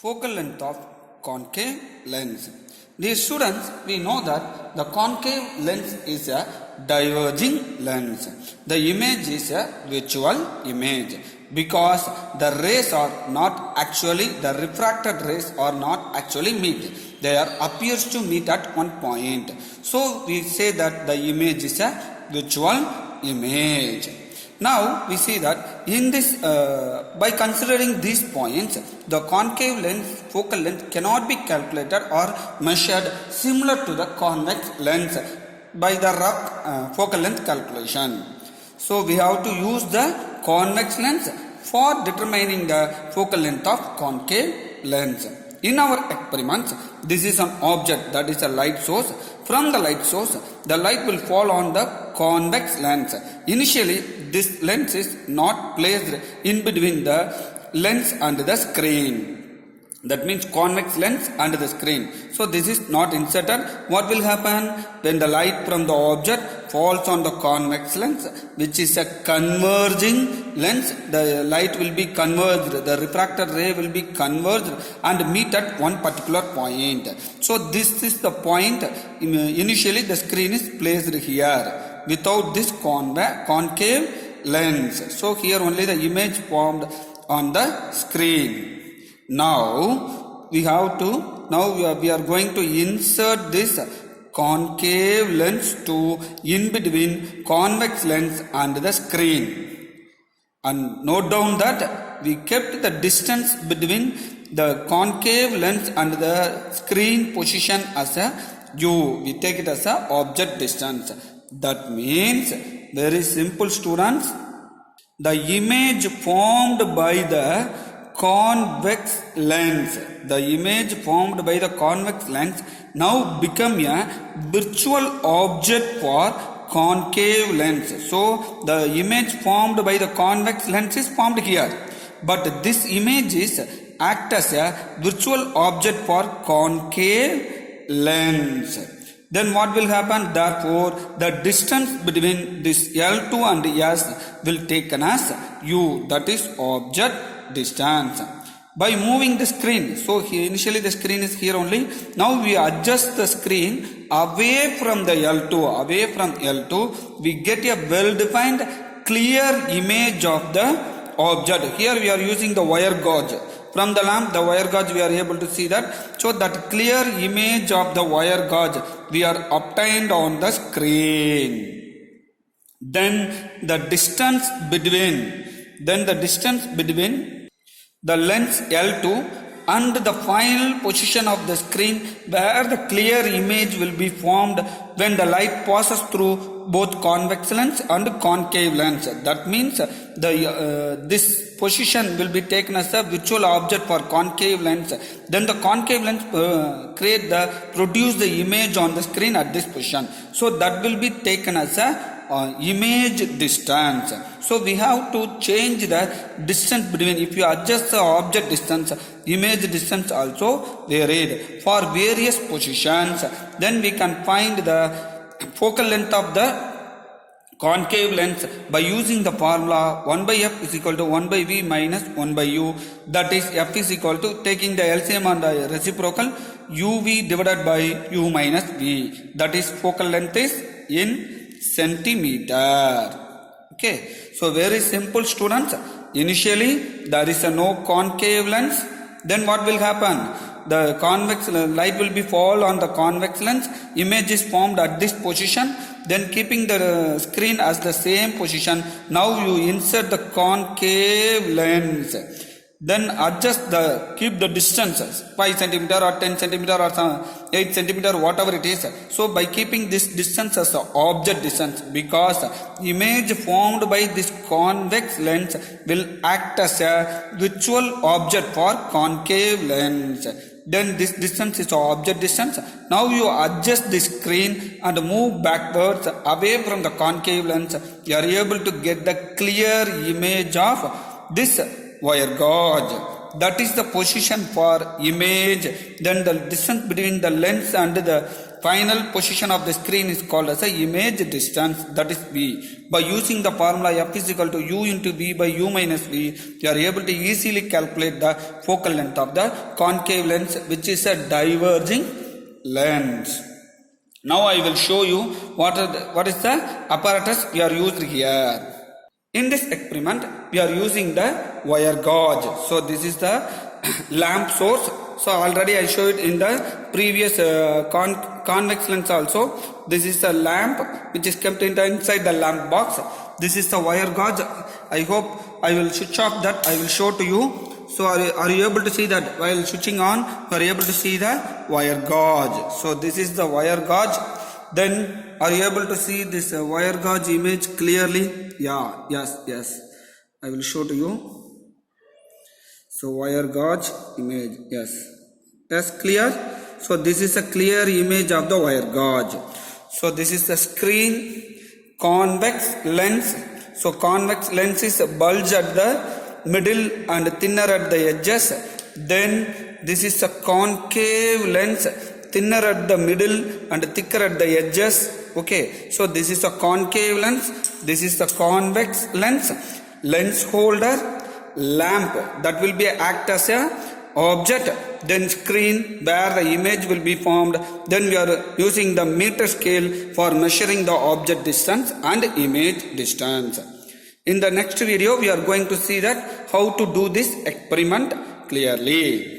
Focal length of concave lens. Dear students, we know that the concave lens is a diverging lens. The image is a virtual image because the rays are not actually, the refracted rays are not actually meet. They are appears to meet at one point. So we say that the image is a virtual image. Now we see that in this, by considering these points, the concave lens focal length cannot be calculated or measured similar to the convex lens by the rough focal length calculation. So we have to use the convex lens for determining the focal length of concave lens. In our experiments, this is an object, that is a light source. From the light source, the light will fall on the convex lens. Initially, this lens is not placed in between the lens and the screen. That means convex lens and the screen. So this is not inserted. What will happen when the light from the object falls on the convex lens, which is a converging lens? The light will be converged, the refracted ray will be converged and meet at one particular point. So this is the point. Initially the screen is placed here without this concave lens. So here only the image formed on the screen. Now we are going to insert this concave lens to in between convex lens and the screen. And note down that we kept the distance between the concave lens and the screen position as a u. We take it as a object distance. That means, very simple students, the image formed by the convex lens, now become a virtual object for concave lens. So the image formed by the convex lens is formed here, but this image is act as a virtual object for concave lens. Then what will happen? Therefore, the distance between this L2 and S will taken as U, that is object distance. By moving the screen, so here initially the screen is here only. Now we adjust the screen away from the L2. We get a well-defined, clear image of the object. Here we are using the wire gauge. From the lamp, the wire gauge, we are able to see that. So that clear image of the wire gauge we are obtained on the screen. Then the distance between the lens L2 and the final position of the screen where the clear image will be formed when the light passes through both convex lens and concave lens. That means this position will be taken as a virtual object for concave lens. Then the concave lens produce the image on the screen at this position. So that will be taken as a image distance. So we have to change the distance between. If you adjust the object distance, image distance also varied for various positions. Then we can find the focal length of the concave lens by using the formula 1 by f is equal to 1 by v minus 1 by u. That is, f is equal to, taking the LCM and the reciprocal, uv divided by u minus v. That is, focal length is in centimeter. Okay, so very simple students. Initially there is no concave lens. Then what will happen? The convex light will be fall on the convex lens. Image is formed at this position. Then keeping the screen as the same position, now you insert the concave lens. Then keep the distances 5 centimeter or 10 centimeter or 8 centimeter, whatever it is. So by keeping this distance as the object distance, because image formed by this convex lens will act as a virtual object for concave lens. Then this distance is the object distance. Now you adjust the screen and move backwards away from the concave lens. You are able to get the clear image of this wire gauge. that is the position for image. Then the distance between the lens and the final position of the screen is called as a image distance, that is V. By using the formula F is equal to U into V by U minus V, you are able to easily calculate the focal length of the concave lens, which is a diverging lens. Now I will show you what is the apparatus we are used here. In this experiment, we are using the wire gauge. So this is the lamp source. So already I showed in the previous convex lens also. This is the lamp which is kept inside the lamp box. This is the wire gauge. I hope I will switch off that. I will show to you. So are you able to see that while switching on, you are able to see the wire gauge. So this is the wire gauge. Then are you able to see this wire gauge image clearly? Yeah, yes. I will show to you. So wire gauge image, yes, clear. So this is a clear image of the wire gauge. So this is the screen convex lens. So convex lens is bulge at the middle and thinner at the edges. Then this is a concave lens, thinner at the middle and thicker at the edges. Okay, so this is a concave lens, this is the convex lens, lens holder, lamp that will be act as a object, then screen where the image will be formed. Then we are using the meter scale for measuring the object distance and image distance. In the next video, we are going to see that how to do this experiment clearly.